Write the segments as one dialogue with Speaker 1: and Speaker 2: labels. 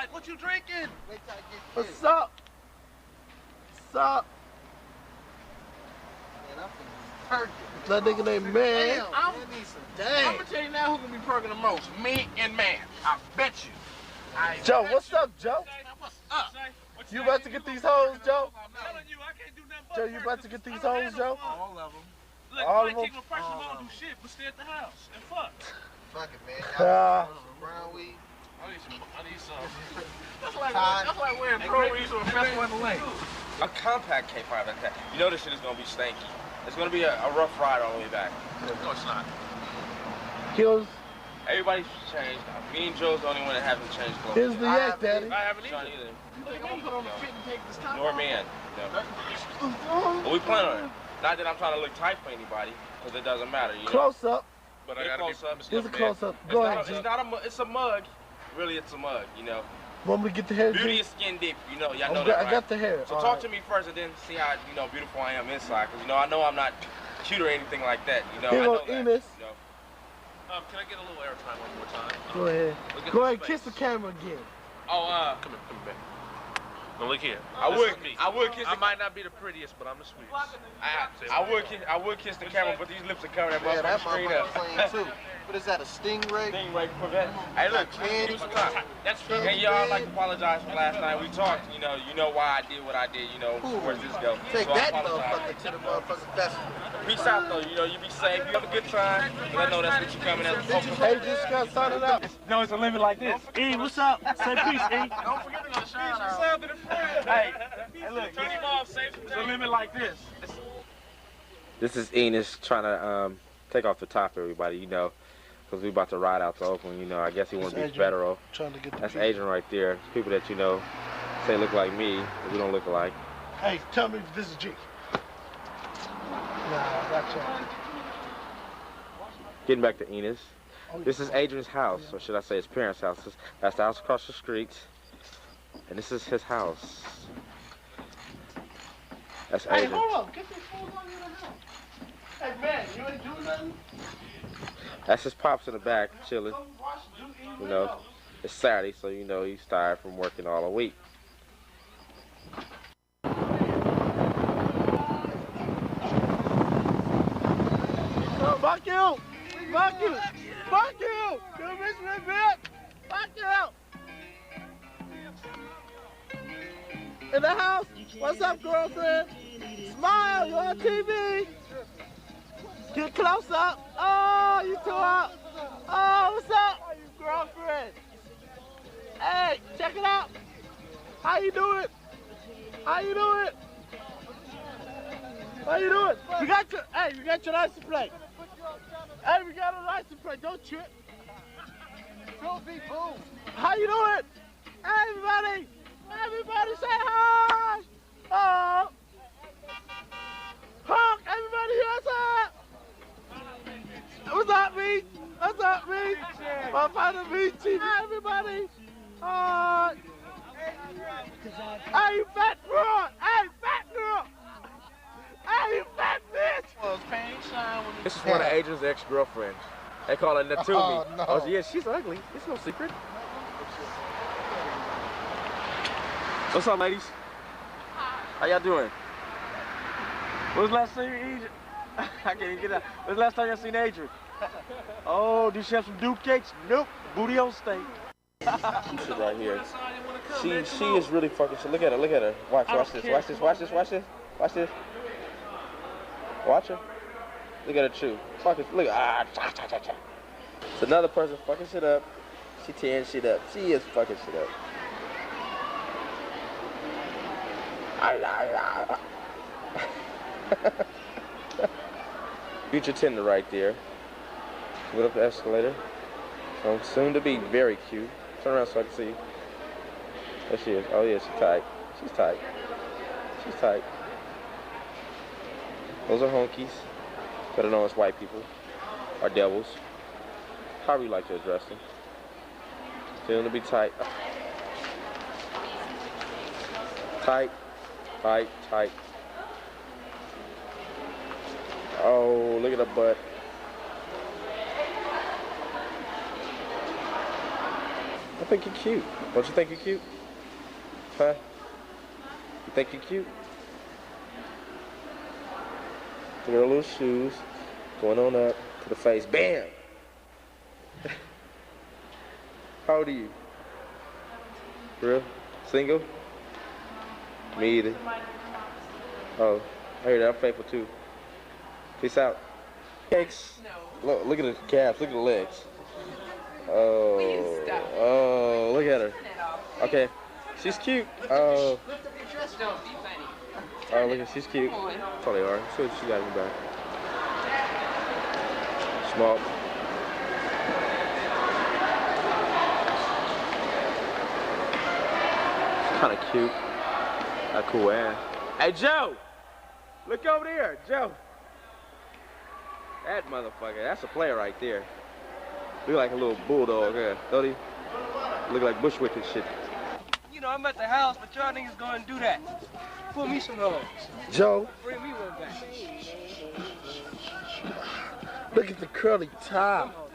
Speaker 1: like, what you drinking? Wait till I get
Speaker 2: What's up? What's up?
Speaker 1: Man, I'm finna be perking.
Speaker 2: That nigga named Man.
Speaker 1: I'm gonna tell you now who gonna be perking the most. Me and Man. I bet you.
Speaker 2: Joe, what's up, Joe?
Speaker 1: What's up?
Speaker 2: You about to get these hoes, Joe?
Speaker 3: I'm telling you, I can't do nothing but
Speaker 2: Joe, you about to get these hoes, Joe?
Speaker 1: All of them.
Speaker 3: Look,
Speaker 2: all
Speaker 3: I
Speaker 2: of them?
Speaker 3: ain't taking no pressure, don't do shit, but stay at the house and fuck.
Speaker 1: Fuck it, man. Y'all some brown weed.
Speaker 3: I need some. That's like wearing pro weeds or a festival in the lake.
Speaker 4: A compact K5 like that. You know this shit is gonna be stanky. It's gonna be a rough ride all the way back.
Speaker 3: No, it's not.
Speaker 2: Kills.
Speaker 4: Everybody's changed. Me and Joe's the only one that haven't changed clothes.
Speaker 2: Here's the yak, Daddy.
Speaker 3: I haven't
Speaker 4: Sean
Speaker 3: either.
Speaker 4: either.
Speaker 3: You think I'm gonna put on the fit and take this top
Speaker 4: Nor
Speaker 3: off?
Speaker 4: Man. No. But we plan on it. Not that I'm trying to look tight for anybody, because it doesn't matter. You know?
Speaker 2: Close up.
Speaker 3: But I
Speaker 4: Get
Speaker 3: gotta
Speaker 4: close
Speaker 3: be
Speaker 4: up.
Speaker 2: Here's a close up. Go ahead, G.
Speaker 4: It's not a. It's a mug. Really, it's a mug. You know.
Speaker 2: Want me to get the hair,
Speaker 4: Beauty
Speaker 2: G?
Speaker 4: is skin deep. You know. Y'all know that, right?
Speaker 2: I got the hair.
Speaker 4: So talk to me first, and then see how beautiful I am inside. Because I know I'm not cute or anything like that. You know.
Speaker 2: Here
Speaker 4: I
Speaker 2: go
Speaker 4: know that.
Speaker 2: Enos.
Speaker 4: You know.
Speaker 3: Can I get a little airtime one more time?
Speaker 2: Go ahead. Go ahead, kiss the camera again.
Speaker 3: Oh, come here, back. Now look here.
Speaker 4: I would kiss.
Speaker 3: I might not be the prettiest, but I'm the sweetest.
Speaker 4: I would kiss the camera, but these lips are covering that
Speaker 1: Yeah, that
Speaker 4: motherfucking screen up.
Speaker 1: motherfucker clean too. What is that, a stingray?
Speaker 4: Stingray Corvette. Hey, look,
Speaker 1: candy.
Speaker 3: That's true.
Speaker 4: and y'all, I'd like to apologize for last night. We talked, you know why I did what I did, where's this go?
Speaker 1: Take
Speaker 4: So I
Speaker 1: that
Speaker 4: apologize.
Speaker 1: motherfucker to the motherfucking festival.
Speaker 4: Peace out, though. You be safe. You have a good time. I know that's what you coming at.
Speaker 2: Hey, just got started up.
Speaker 4: No, it's a limit like this.
Speaker 2: E, what's up? Say peace, E.
Speaker 3: Don't forget to shout out.
Speaker 4: Hey, look,
Speaker 3: Turn him off, save some
Speaker 4: it's a
Speaker 3: time.
Speaker 4: limit like this. This is Enos trying to take off the top, everybody, because we about to ride out to Oakland, I guess he want to be federal.
Speaker 2: Trying to get the
Speaker 4: That's
Speaker 2: people.
Speaker 4: Adrian right there. People that say look like me, but we don't look alike.
Speaker 2: Hey, tell me if this is G. Nah, gotcha.
Speaker 4: Getting back to Enos. This is Adrian's house, or should I say his parents' house. That's the house across the street, and this is his house. That's
Speaker 2: Hey,
Speaker 4: Adrian.
Speaker 2: hold on. Get these phones on you in the house. Hey, man, you ain't doing nothing?
Speaker 4: That's his pops in the back, chilling. It's Saturday, so he's tired from working all the week.
Speaker 2: Fuck you! Fuck you! Fuck you! You miss me, bitch! Fuck you! In the house? What's up, girlfriend? Smile, you're on TV! Get close up! Oh, you too up! Oh, what's up, girlfriend? Hey, check it out! How you doing? How you doing? How you doing? We got your license plate. Hey, we got a license plate. Don't trip. Don't be fool. How you doing? Hey, everybody. Everybody say hi. Oh. Honk. Everybody here, sir. What's up, me? What's up, me? My father, me. Hi, everybody. Hi. Hey, you fat girl. Hey, fat girl. Hey, you fat bitch!
Speaker 4: This is one of Adrian's ex-girlfriends. They call her Natumi.
Speaker 1: Oh, no.
Speaker 4: Oh, yeah, she's ugly. It's no secret. What's up, ladies? How y'all doing? When was the last time you Adrian? I can't even get out. When was the last time y'all seen Adrian? Oh, did she have some Duke cakes? Nope. Booty on steak. Shit right here. She is really fucking shit. Look at her. Watch this. Watch her. Look at her chew. Fucking look. It's another person fucking shit up. She tearing shit up. She is fucking shit up. Future tender right there. Went up the escalator. So soon to be very cute. Turn around so I can see you. There she is. Oh yeah, she's tight. She's tight. She's tight. Those are honkies. Better known as white people. Or devils. However you like to address them. Soon to be tight. Tight. Tight. Tight. Oh, look at her butt. I think you're cute. Don't you think you're cute? Huh? You think you're cute? Put her little shoes, going on up to the face. Bam! How old are you? Real? Single? Me either. Oh, I hear that. I'm faithful too. Peace out. Cakes. Look at the calves. Look at the legs. Oh, oh, look at her. Okay, she's cute. Oh, look at, she's cute. Totally are. See what she got in the back. Small. Kind of cute. Got cool ass. Hey, Joe! Look over there, Joe. That motherfucker, that's a player right there. Look like a little bulldog, yeah. Don't he? Look like Bushwick and shit.
Speaker 5: You know, I'm at the house, but y'all niggas go and do that. Put me some hoes.
Speaker 2: Joe,
Speaker 5: Bring me one back.
Speaker 2: look at the curly top.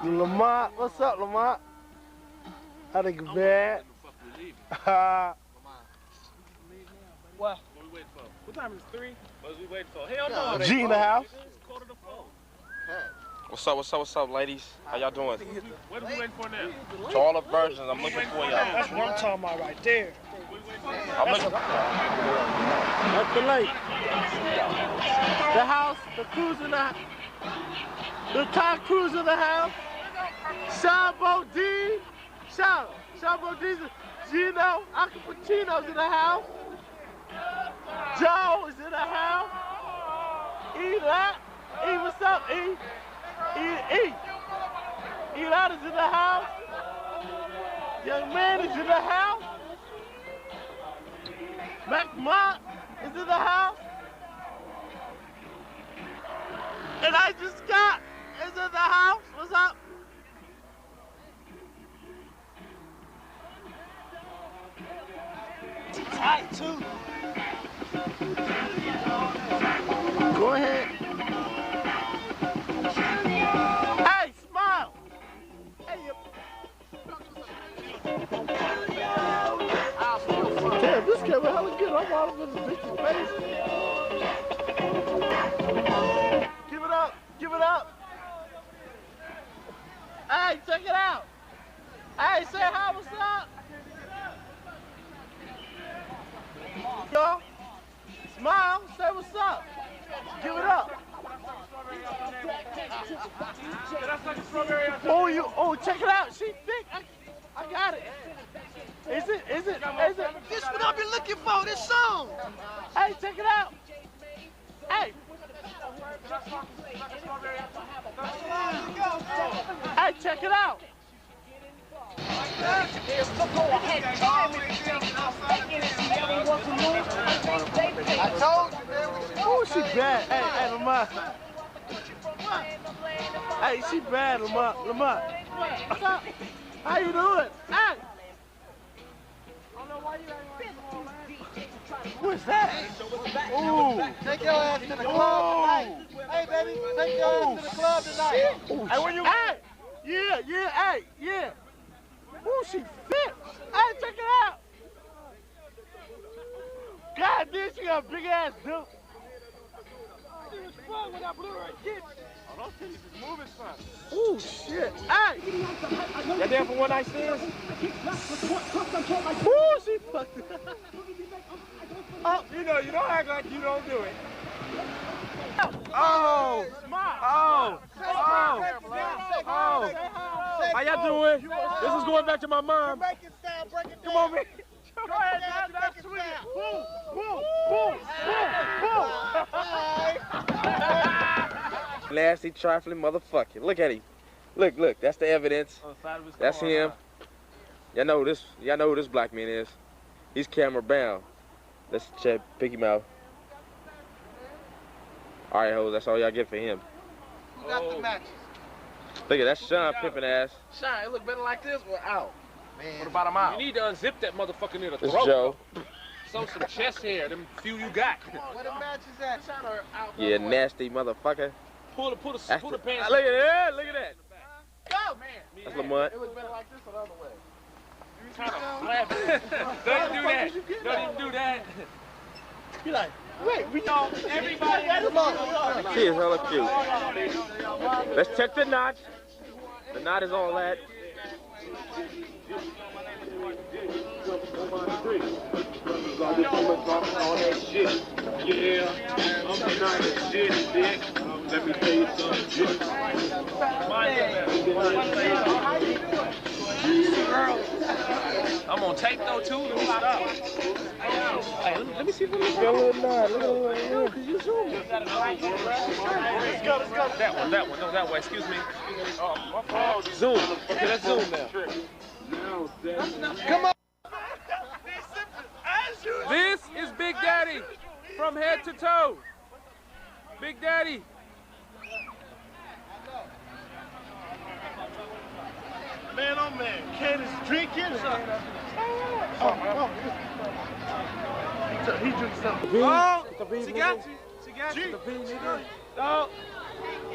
Speaker 2: Lamont, what's up, Lamont? How they go bad?
Speaker 5: What?
Speaker 3: What we waiting for? What time is it? 3? What we waiting for? Hell no.
Speaker 2: G in the house.
Speaker 3: It's 3:45.
Speaker 4: What's up, ladies? How y'all doing?
Speaker 3: What are we waiting for now?
Speaker 4: To all the versions, I'm looking for y'all.
Speaker 5: That's what I'm talking about right there.
Speaker 4: I'm looking.
Speaker 2: That's the lake. The house, the cruise in the top cruise in the house. Shambo D. Shambo D's. Gino, Uncle Pacino's in the house. Joe is in the house. E, what's up, E? Elon is in the house. Young man is in the house. Mac Mott is in the house. And I just got is in the house. What's up?
Speaker 5: Tight, too.
Speaker 2: Go ahead. Hey, smile. Hey, damn, this camera hella good. I'm all over this bitch's face. Give it up. Give it up. Hey, check it out. Hey, say hi, what's up? Yo, smile, say what's up. Give it up. Oh, check it out. She thick. I got it. Is it?
Speaker 5: This is what I've been looking for, this song.
Speaker 2: Hey, check it out. Hey. Hey, check it out.
Speaker 5: I told you, man.
Speaker 2: Oh, she bad. Hey, Lamont. Hey, she bad, Lamont. What's up? How you doing? Hey. What's that? Ooh.
Speaker 5: Take your ass to the club tonight. Hey, baby, take your ass to the club tonight.
Speaker 2: Hey, when you... Hey. Yeah. Ooh, she fit. Hey, check it out. God damn, she got a big ass dude.
Speaker 3: Those titties is moving, son.
Speaker 2: Ooh, shit. Hey.
Speaker 3: You there for one night stands?
Speaker 2: Ooh, she fucked it.
Speaker 3: Oh, you know, you don't act like you don't do it.
Speaker 2: Oh.
Speaker 4: Oh. How y'all doing? This is going back to my mom.
Speaker 5: Break it down, break it down.
Speaker 4: Come on, man.
Speaker 2: Go ahead, that's sweet. Boom.
Speaker 4: Nasty, trifling motherfucker. Look at him. Look, that's the evidence. That's him. Y'all know who this black man is. He's camera bound. Let's pick him out. All right, hoes, that's all y'all get for him.
Speaker 5: Who got the matches?
Speaker 4: Look at that Sean pimping ass.
Speaker 1: Shine, it look better like this or out?
Speaker 5: Man.
Speaker 1: What about him out?
Speaker 3: You need to unzip that motherfucker near the
Speaker 4: This
Speaker 3: throat.
Speaker 4: Joe.
Speaker 3: Show some chest hair, them few you got.
Speaker 5: Where the matches at?
Speaker 1: Shine or out?
Speaker 4: Yeah, nasty motherfucker.
Speaker 3: Pull the pants.
Speaker 4: Look at that.
Speaker 2: go.
Speaker 4: That's Lamont.
Speaker 1: It was better like this or the other way.
Speaker 4: Don't even do that. Don't even do that.
Speaker 2: Be like, wait, we know everybody.
Speaker 4: She is hella cute. Let's check the notch. The knot is all that.
Speaker 3: Yeah, I'm the kind of shit, dick. Let me tell you something.
Speaker 4: I'm on tape though too. Let me stop. Hey, let me see if we got a little nod. Look at cause you zoom. Let's go. That one. No, that way. Excuse me. Zoom. Okay, let's zoom now. Come on. This is Big Daddy from head to toe. Big Daddy.
Speaker 2: Man, oh man, Ken is drinking. He drinks something.
Speaker 4: Oh, she got you. She got you.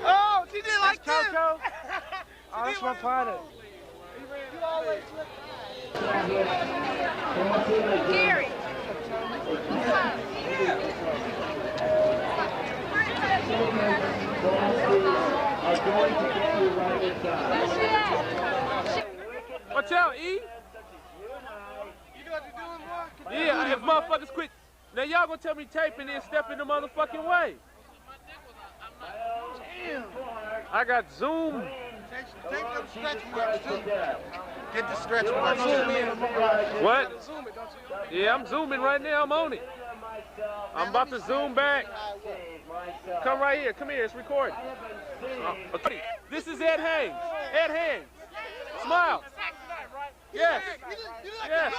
Speaker 4: Oh, she did like that. Coco. Oh, that's my partner.
Speaker 6: Gary.
Speaker 4: Watch out, E.
Speaker 1: You know what you're doing, boy?
Speaker 4: Yeah, if motherfuckers quit. Now y'all gonna tell me tape and then step in the motherfucking way.
Speaker 1: Damn.
Speaker 4: I got Zoom.
Speaker 1: Take them stretch marks, too. Get the stretch marks. Zoom in.
Speaker 4: What?
Speaker 1: Zoom it, don't you?
Speaker 4: Yeah, I'm zooming right now. I'm on it. I'm about to zoom back. Come right here. Come here. It's recording. Okay. This is Ed Haynes. Ed Haynes. Smile. Yes. Yes.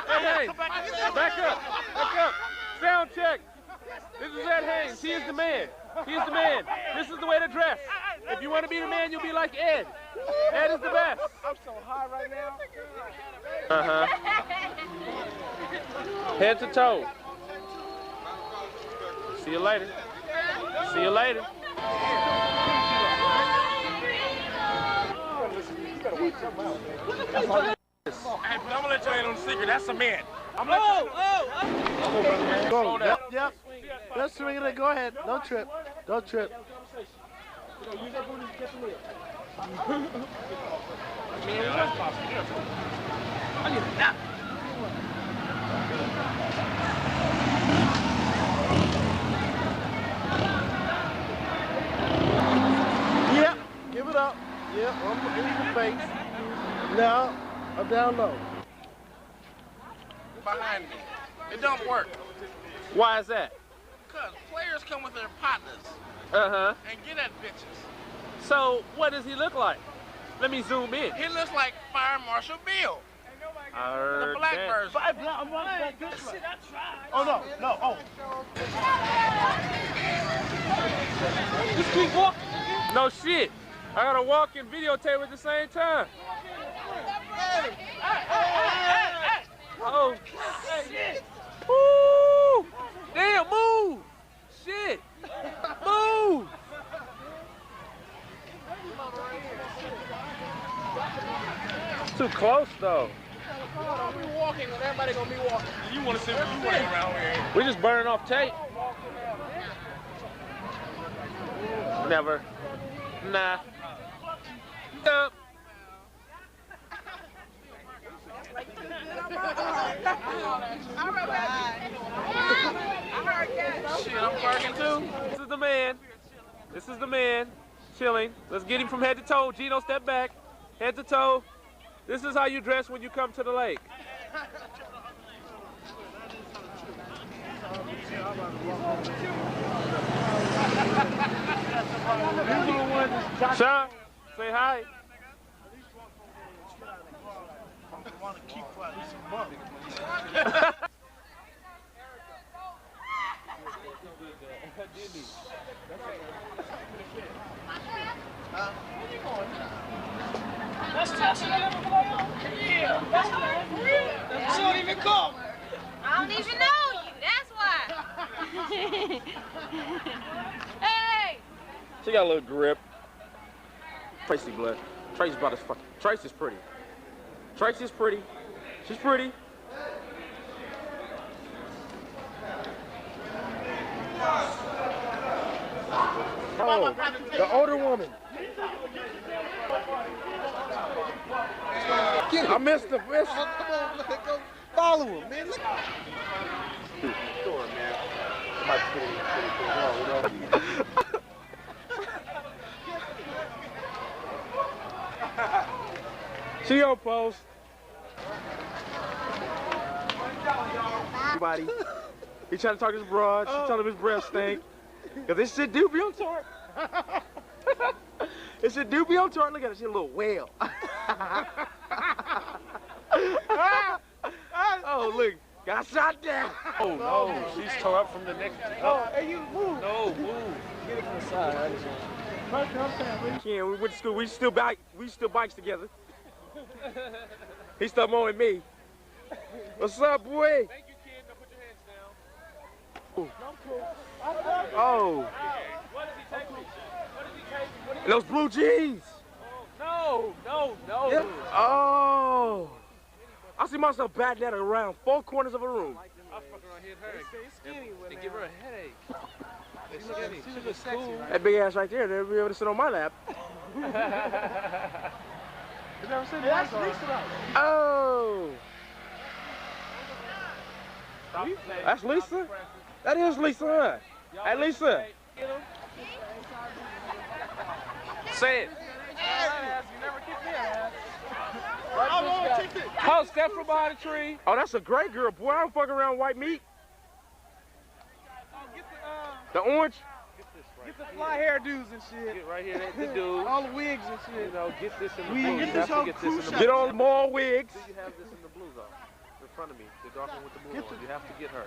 Speaker 4: Ed Haynes. Back up. Back up. Sound check. This is Ed Haynes. He is the man. He is the man. This is the way to dress. If you want to be the man, you'll be like Ed. Ed is the best.
Speaker 1: I'm so high right now.
Speaker 4: Uh-huh. Head to toe. See you later. See you later.
Speaker 1: Hey, but I'm gonna let you in on the secret. That's a man.
Speaker 2: Go. Yep. Let's swing it. Go ahead. Don't trip. Don't trip. Yep. Give it up. Yep. I'm in the face. Now, I'm down low.
Speaker 1: Behind me. It don't work.
Speaker 4: Why is that?
Speaker 1: Because players come with their partners
Speaker 4: Uh-huh.
Speaker 1: and get at bitches.
Speaker 4: So, what does he look like? Let me zoom in.
Speaker 1: He looks like Fire Marshal Bill.
Speaker 4: I
Speaker 1: The
Speaker 4: heard
Speaker 1: black
Speaker 4: that.
Speaker 1: version.
Speaker 2: Oh, no. No. Oh.
Speaker 4: Just keep walking. No shit. I gotta walk and videotape at the same time. Oh, shit. Woo! Damn, move. Shit. Move. Too close, though.
Speaker 1: We walking when everybody gonna be walking. You want to see what you running around here?
Speaker 4: We just burning off tape. Never. Nah. Up.
Speaker 1: Shit, I'm parking too.
Speaker 4: This is the man. This is the man. Chilling. Let's get him from head to toe. Gino, step back. Head to toe. This is how you dress when you come to the lake. Sean, say hi.
Speaker 3: That's Tasha ever play on? Yeah, that's playing for real. She don't even call me.
Speaker 6: I don't even know you, that's why. Hey!
Speaker 4: She got a little grip. Tracy blood. Tracy's about as fuck. Tracy's pretty. Tracy's pretty. She's pretty. Oh, the older woman. I missed the miss.
Speaker 5: Come on, go follow him, man. Sure, man.
Speaker 4: She on post. Everybody. He trying to talk to his broad. She telling him his breath stink. Cause this shit do be on tour. This shit do be on tour. Look at it, she a little whale. Oh look, got shot down.
Speaker 3: Oh no, she's tore up from the neck.
Speaker 2: Oh, hey, you move.
Speaker 3: No, move.
Speaker 2: Get it from the side.
Speaker 4: Yeah, we went to school. We still bikes together. He still mowing me. What's up, boy?
Speaker 3: Thank you, kid. Now put your hands down.
Speaker 4: Oh.
Speaker 3: What does he take me? What does he take me?
Speaker 4: Those blue jeans.
Speaker 3: No.
Speaker 4: Yeah. Oh. I see myself batting that around 4 corners of a room.
Speaker 3: I fucking around hit her.
Speaker 2: It's skinny with
Speaker 3: And give her a headache. It's skinny.
Speaker 2: She looks sexy, right?
Speaker 4: That big ass right there, they'll be able to sit on my lap.
Speaker 2: You never seen that?
Speaker 4: Oh. That's Lisa? That is Lisa, huh? Hey, Lisa.
Speaker 3: Say it.
Speaker 2: You never kicked me ass.
Speaker 3: Oh, step from behind the tree.
Speaker 4: Oh, that's a great girl, boy. I don't fuck around white meat. The orange.
Speaker 2: Get the fly hairdos and shit.
Speaker 3: Get right here, the dude.
Speaker 2: All the wigs and shit.
Speaker 3: You know, get this in the
Speaker 2: We
Speaker 3: blue.
Speaker 2: get
Speaker 3: You
Speaker 2: this
Speaker 3: have to
Speaker 2: whole
Speaker 3: get this in the
Speaker 2: crew
Speaker 3: blue.
Speaker 4: Get all the mall wigs.
Speaker 3: You have this in the blue zone. In front of me. The dark one with the blue on. You have to get her.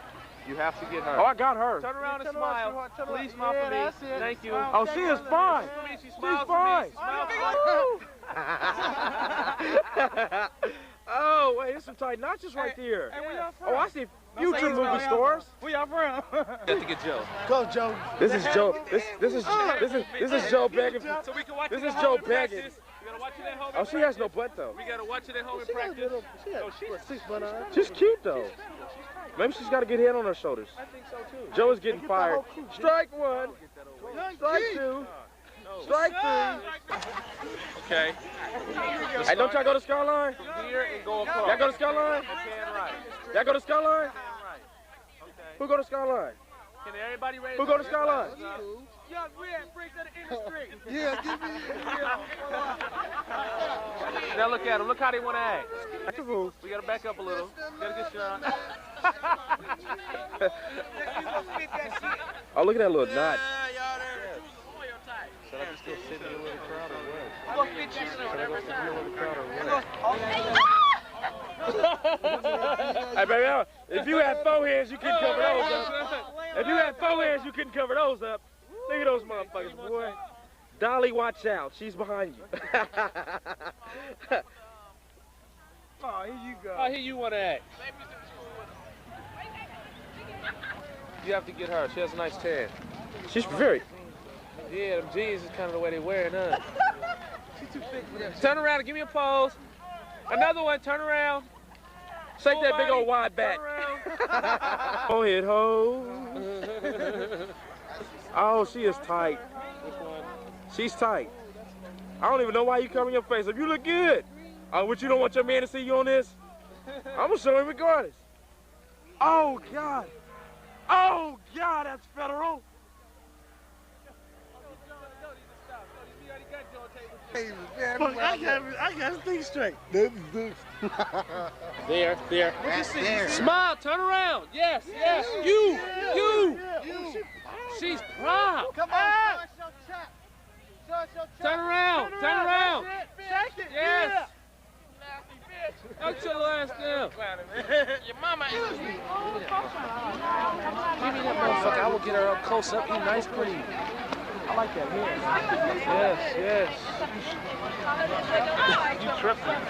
Speaker 3: You have to get her.
Speaker 4: Oh, I got her.
Speaker 3: Turn around and
Speaker 2: Turn around,
Speaker 3: smile.
Speaker 2: sweetheart, turn
Speaker 3: Please
Speaker 2: around.
Speaker 3: smile for me.
Speaker 2: Yeah, that's it.
Speaker 3: Thank you.
Speaker 2: Smile.
Speaker 4: Oh, she is fine.
Speaker 3: She
Speaker 4: She's
Speaker 3: smiles
Speaker 4: fine.
Speaker 3: for me.
Speaker 4: Oh, wait, there's some tight notches right there.
Speaker 2: Hey, where y'all from?
Speaker 4: Oh, I see future movie stores.
Speaker 2: Where y'all from?
Speaker 3: You have to get Joe.
Speaker 2: Go, Joe.
Speaker 4: This is Joe. This is Joe begging.
Speaker 3: So we can watch
Speaker 4: This
Speaker 3: it
Speaker 4: is
Speaker 3: at
Speaker 4: Joe
Speaker 3: home and
Speaker 4: begging.
Speaker 3: practice. We gotta watch it at home.
Speaker 4: Oh, she has no butt though.
Speaker 3: We gotta watch it at home and practice.
Speaker 4: She's cute though. Maybe she's got a good head on her shoulders.
Speaker 3: I think so too.
Speaker 4: Joe is getting fired. Strike 1. Strike 2. Strike 3.
Speaker 3: Okay.
Speaker 4: Hey, don't y'all go to Skyline?
Speaker 3: From here and go across.
Speaker 4: Y'all go to Skyline?
Speaker 3: Pan right.
Speaker 4: Y'all go to Skyline?
Speaker 3: Pan right. Okay.
Speaker 4: Who go to Skyline?
Speaker 3: Can everybody raise
Speaker 4: Who go to Skyline?
Speaker 2: Young red brings of the industry.
Speaker 5: Yeah, give me.
Speaker 3: Now look at them. Look how they want to act.
Speaker 4: That's a fool.
Speaker 3: We gotta back up a little. Get a good shot.
Speaker 4: Oh, look at that little knot.
Speaker 3: Should I just go sit in the middle of the crowd or what?
Speaker 6: I'm gonna fit you in
Speaker 3: Should I go sit in the middle of the crowd or what?
Speaker 4: Hey, baby, if you had 4 hands, you couldn't cover those up. If you had 4 hands, you couldn't cover those up. Look at those motherfuckers, boy. Dolly, watch out. She's behind you.
Speaker 2: Oh, here you go.
Speaker 3: Oh, here you want to act. You have to get her. She has a nice tan.
Speaker 4: She's very.
Speaker 3: Yeah, them jeans is kind of the way they wear it, huh? She's too thick for that. Turn around and give me a pose. Another one. Turn around.
Speaker 4: Shake that big old wide back. Go ahead, ho. Oh, she is tight.
Speaker 3: Which one?
Speaker 4: She's tight. I don't even know why you covering your face up. You look good. Oh, but you don't want your man to see you on this? I'm gonna show him regardless. Oh, God. Oh, God, that's federal.
Speaker 5: Hey, man,
Speaker 2: Fuck, I got to think straight.
Speaker 3: There. Smile, turn around. Yes. You. She's proud.
Speaker 2: Come on.
Speaker 3: Turn around.
Speaker 2: Shake it.
Speaker 3: Yes. Don't your ass down.
Speaker 6: Your mama is.
Speaker 3: Give me that motherfucker. I will get her up close up. You nice, pretty.
Speaker 4: I like that hair.
Speaker 3: Yes.
Speaker 2: You tripping.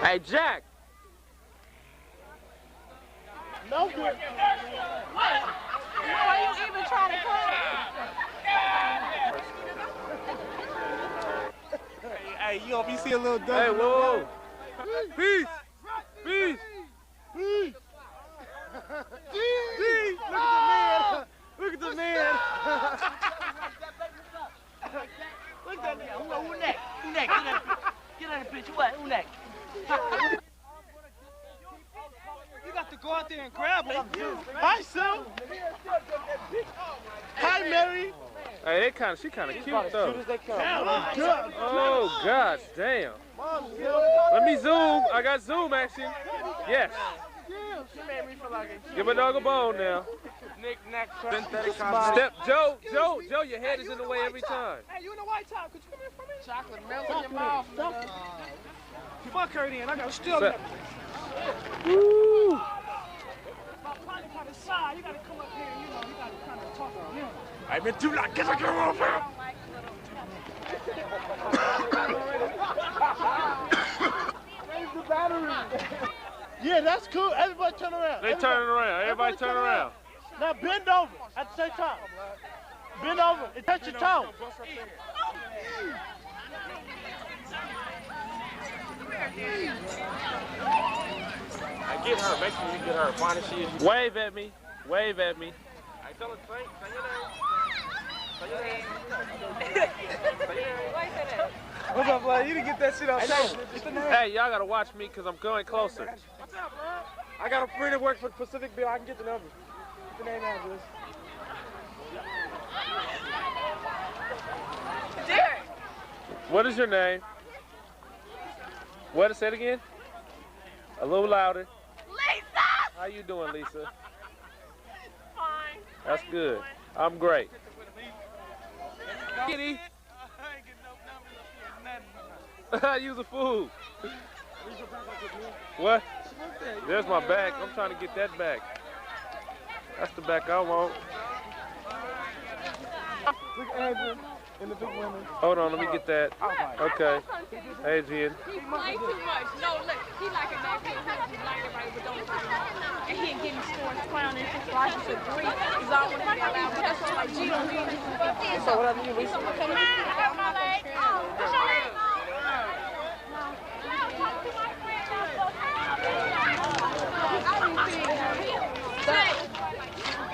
Speaker 4: Hey, Jack.
Speaker 2: No good.
Speaker 7: Why you even trying to come?
Speaker 2: Hey, you gonna be seeing a little dust.
Speaker 3: Hey, whoa. Peace. Peace.
Speaker 2: Peace. Look at the man. Look at the man. Look at that nigga. Who next? Who next? Get out of the picture. What? Who next? You got to go out there and grab him. Hi, Sue. Hi, Mary.
Speaker 3: Hey, she kind of cute though.
Speaker 2: Good.
Speaker 3: Oh gosh, damn. Let me zoom. I got zoom action. Yes. Give a dog a bone now. Step, Joe, your head is in the way every time.
Speaker 5: Hey, you in the white top? Could you come here for me?
Speaker 1: Chocolate melt in your mouth.
Speaker 5: Fuck her then. I got to steal
Speaker 3: Set.
Speaker 5: it.
Speaker 3: Woo.
Speaker 5: My partner kind of shy. You got to come up here and, you got to kind of talk to him.
Speaker 1: I've been too long. Get the camera off here.
Speaker 2: Raise the battery. Yeah, that's cool. Everybody turn around.
Speaker 3: They turning around. Everybody turn around.
Speaker 2: Now bend over at the same time. Bend over and touch your toe.
Speaker 1: Get her. Make sure you get her. Find her. She is.
Speaker 3: Wave at me. Wave at me.
Speaker 1: I tell her say your name. Say your name.
Speaker 5: What's up, blood? You didn't get that shit on tape.
Speaker 3: Hey, y'all gotta watch me because I'm going closer.
Speaker 5: What's up, bro? I got a friend that works for Pacific Bill. I can get the number. Get the name and address.
Speaker 7: Derek.
Speaker 3: What is your name? What? Say it again. A little louder.
Speaker 7: Lisa.
Speaker 3: How you doing, Lisa?
Speaker 7: Fine.
Speaker 3: That's good. I'm great. Kitty. Use a fool. What? There's my bag. I'm trying to get that back. That's the back I want.
Speaker 5: Look at Andrew and the big women.
Speaker 3: Hold on, let me get that. Okay. Adrian.
Speaker 7: He play too much. No, look, he like a man. He like everybody, but don't look at him. And he ain't getting scores clowning. So I just agree. Because I don't want to be allowed to touch him like Gino.
Speaker 5: So what happened to you, Lisa?
Speaker 7: I hurt my leg.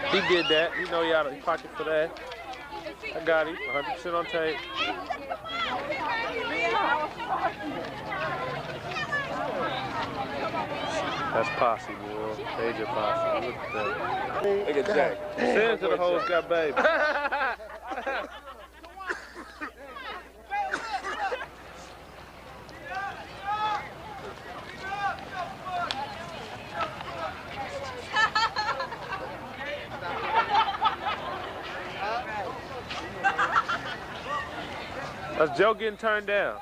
Speaker 3: He did that. You know he out of his pocket for that. I got him. 100% on tape. That's posse, boy. Major posse. Look at that.
Speaker 1: Look at Jack.
Speaker 3: Send to the hoes got baby. That's Joe getting turned down.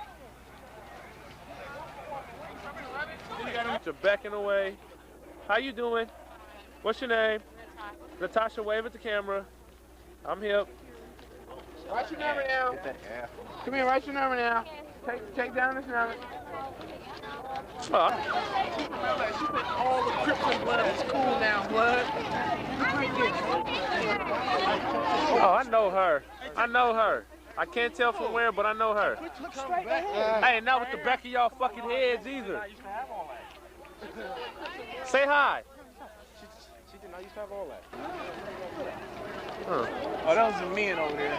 Speaker 3: You're backing away. How you doing? What's your name? Natasha, wave at the camera. I'm hip.
Speaker 1: Write your number now. Come here, write your number now. Take down this number.
Speaker 3: Oh,
Speaker 1: She put all the Crips in blood. It's cool now, blood.
Speaker 3: oh, I know her. I know her. I can't tell from where, but I know her. Hey, not with the back of y'all fucking heads either. Say hi.
Speaker 5: She did not used to have all that.
Speaker 3: Huh.
Speaker 5: Oh, that was the men over there.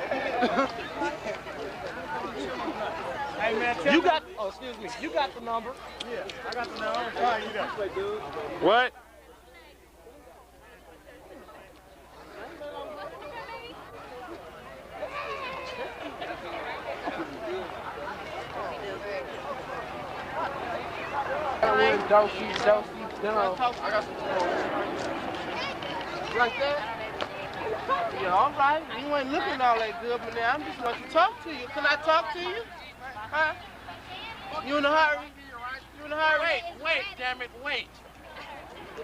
Speaker 5: Hey, man, you got, oh, excuse me, you got the number. Yeah, I got the number. All right, you got it.
Speaker 3: What?
Speaker 1: Dosey, I got some like that?
Speaker 2: Yeah, all right. You ain't looking all that good, but now I'm just want to talk to you. Can I talk to you? Huh? You in a hurry? You in a hurry?
Speaker 1: Wait, damn it, wait.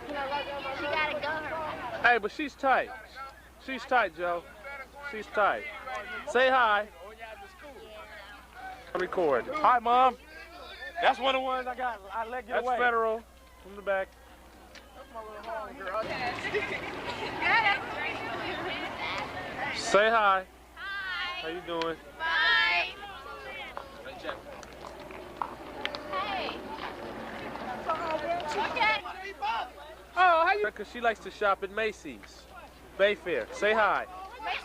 Speaker 7: She gotta go.
Speaker 3: Hey, but she's tight. She's tight, Joe. She's tight. Say hi. Record.
Speaker 5: Hi, Mom. That's one of the ones I got. I let get
Speaker 3: That's
Speaker 5: away.
Speaker 3: federal from the back. Say hi.
Speaker 7: Hi.
Speaker 3: How you doing?
Speaker 7: Bye. Hey. Okay.
Speaker 3: Oh, how you? Because she likes to shop at Macy's, Bayfair. Say hi.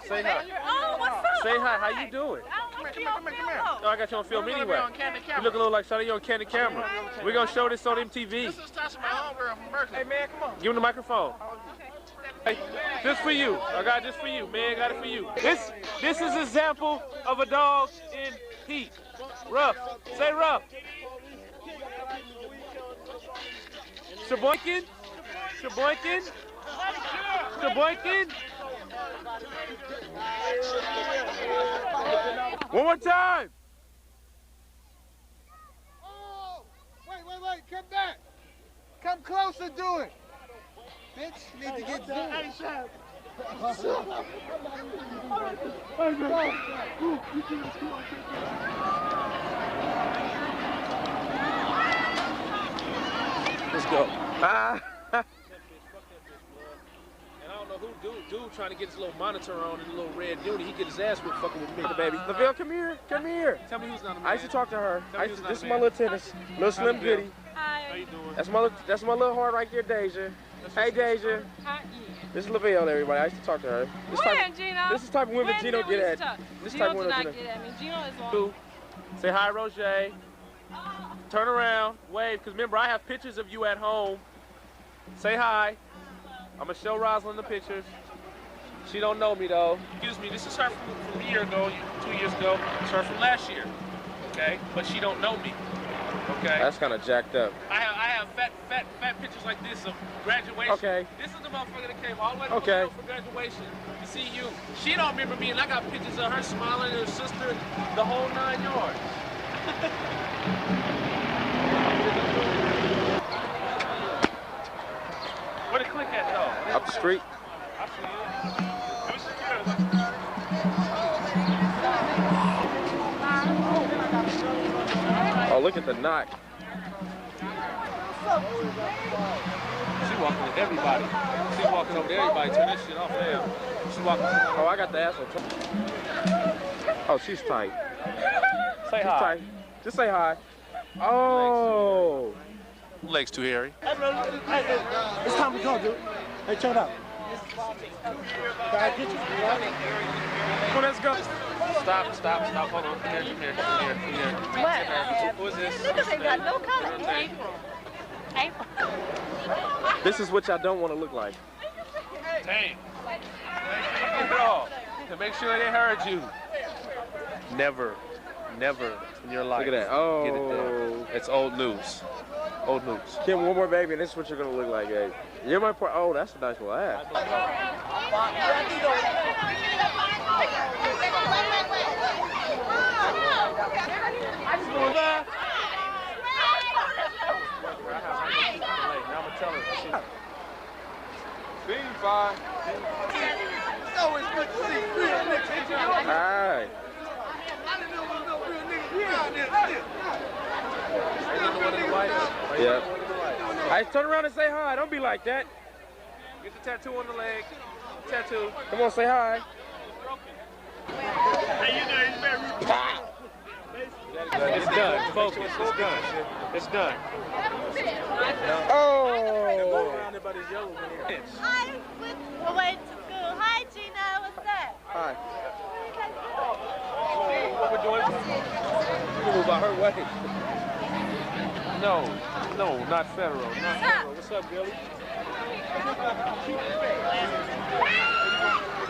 Speaker 3: Say hi.
Speaker 7: Oh, what's up?
Speaker 3: Say hi. How you doing?
Speaker 6: Come here.
Speaker 3: Oh, I got you on film
Speaker 6: We're gonna
Speaker 3: anyway.
Speaker 6: be on candid
Speaker 3: You
Speaker 6: camera.
Speaker 3: look a little like Shawty on candid camera. We're gonna show this on MTV.
Speaker 6: This is Tasha, my homegirl from Berkeley. Hey, man, come on.
Speaker 3: Give him the microphone. Hey, just for you. I got this for you. Man, got it for you. This is an example of a dog in heat. Rough. Say rough. Sheboygan. Sheboygan. Sheboygan. One more time.
Speaker 2: Oh! Wait, come back. Come closer, do it. Bitch, need to get zoomed.
Speaker 3: Let's go. And I don't know who dude trying to get his little monitor on and a little red duty. He get his ass whipped fucking with me.
Speaker 4: The baby. LaVille, come here. Come here.
Speaker 3: Tell me who's not a man.
Speaker 4: I used to talk to her.
Speaker 3: Tell me who's not
Speaker 4: This
Speaker 3: a
Speaker 4: is my
Speaker 3: man.
Speaker 4: little tennis. Little Slim
Speaker 3: LaVille.
Speaker 4: Goody.
Speaker 3: How you doing?
Speaker 4: That's my little heart right there, Deja. Hey, Deja. This is LaVille, everybody. I used to talk to her. This
Speaker 7: Where, Gino?
Speaker 4: This is the type of women
Speaker 7: When
Speaker 4: Gino
Speaker 7: did we
Speaker 4: get at.
Speaker 7: start?
Speaker 4: This
Speaker 7: Gino
Speaker 4: type of
Speaker 7: did
Speaker 4: women
Speaker 7: not
Speaker 4: Gino.
Speaker 7: get at me. Gino is long.
Speaker 3: Who? Say hi, Roger. Turn around, wave, because remember, I have pictures of you at home. Say hi. I'm going to show Rosalind the pictures. She don't know me, though. Excuse me, this is her from a year ago, 2 years ago. It's her from last year, okay? But she don't know me, okay?
Speaker 4: That's kind of jacked up.
Speaker 3: I have fat pictures like this of graduation.
Speaker 4: Okay.
Speaker 3: This is the motherfucker that came all the way to
Speaker 4: Okay.
Speaker 3: Oakland for graduation to see you. She don't remember me, and I got pictures of her smiling and her sister, the whole 9 yards. Where the click at, though?
Speaker 4: Up the street.
Speaker 3: I see you.
Speaker 4: Oh, look at the knot.
Speaker 3: She walking with everybody. She walking over to everybody. Turn that shit off now. She walking.
Speaker 4: Oh, I got the asshole. Oh, she's tight.
Speaker 3: Say
Speaker 4: She's
Speaker 3: hi.
Speaker 4: tight. Just say hi. Oh.
Speaker 3: Legs too hairy.
Speaker 2: It's time to go, dude. Hey, check it out. Can I get you?
Speaker 3: Come on, let's go. Stop. Hold on. Come here.
Speaker 7: What?
Speaker 3: Who is this?
Speaker 7: Niggas ain't got no color. April.
Speaker 4: This is what y'all don't want to look like.
Speaker 3: Dang. Girl, to make sure they heard you. Never in your life.
Speaker 4: Look at that. Oh.
Speaker 3: Get it there. It's old news. Old news.
Speaker 4: Kim, one more baby, and this is what you're gonna look like, Gabe. You're my part. Oh, that's a nice little ass.
Speaker 3: Now I'm gonna tell her.
Speaker 4: Being fine.
Speaker 2: It's always good to see real niggas.
Speaker 4: Hi. Yeah. I turn around and say hi. Don't be like that.
Speaker 3: Get the tattoo on the leg. Tattoo.
Speaker 4: Come on, say hi.
Speaker 3: It's done. Focus. It's done. It's done.
Speaker 4: Oh.
Speaker 7: Hi, we're waiting to school. Hi, Gina. What's up?
Speaker 4: Hi.
Speaker 3: What we're doing?
Speaker 4: You move out her way.
Speaker 3: No, not federal. Not federal. What's up, Billy?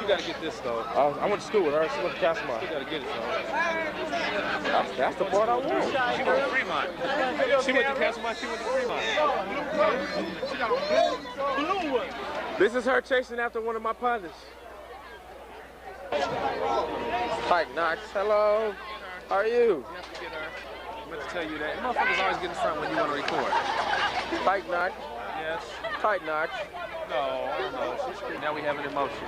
Speaker 3: You gotta get this though.
Speaker 4: I went to school with her. She went to Castlemont.
Speaker 3: You gotta get it though.
Speaker 4: That's the part I want.
Speaker 3: She went to Fremont. She went to Castlemont. She went to Fremont.
Speaker 4: This is her chasing after one of my partners. Mike Knox, hello. How are you?
Speaker 3: You have to get her. I meant to tell you that. Motherfuckers always get in front when you want to record.
Speaker 4: Mike Knox.
Speaker 3: Yes.
Speaker 4: Tight Knox.
Speaker 3: No. Now we have an emotion.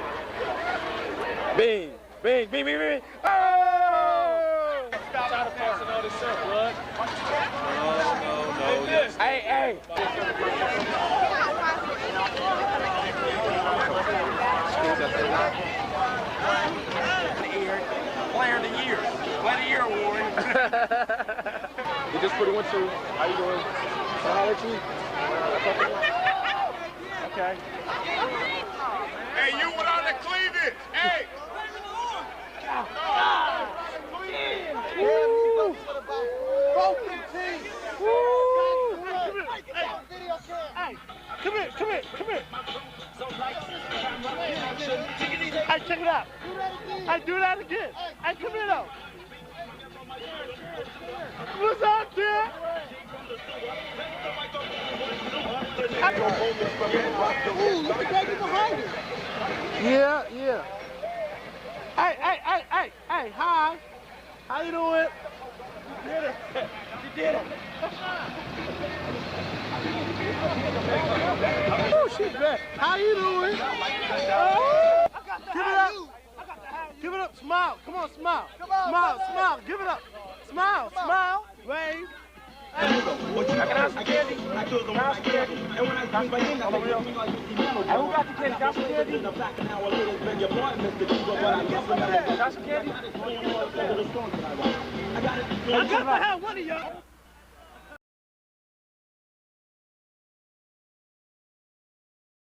Speaker 4: Bing. Bing. Bing. Bing. Bing. Oh!
Speaker 3: Tired of passing all this up, blood. No.
Speaker 4: Hey.
Speaker 3: number 2. How you doing? How are you? Okay.
Speaker 6: Hey, you without the cleavage. Hey.
Speaker 2: Woo! Hey, come here. Hey, check it out. Hey, do that again. Hey, come here though. What's up, there? Ooh, look at that behind you. Yeah. Hey, hi. How you doing? You did it. Oh, she's back. How you doing? Oh, give it up. Give it up. Smile. Come on, smile. Smile. Give it up. Smile. Wave.
Speaker 3: I can have some candy. Can I have some candy? And when I come back in, I'm real. Hey, who got the candy? Got some candy? Got some candy?
Speaker 2: I got to have one of y'all.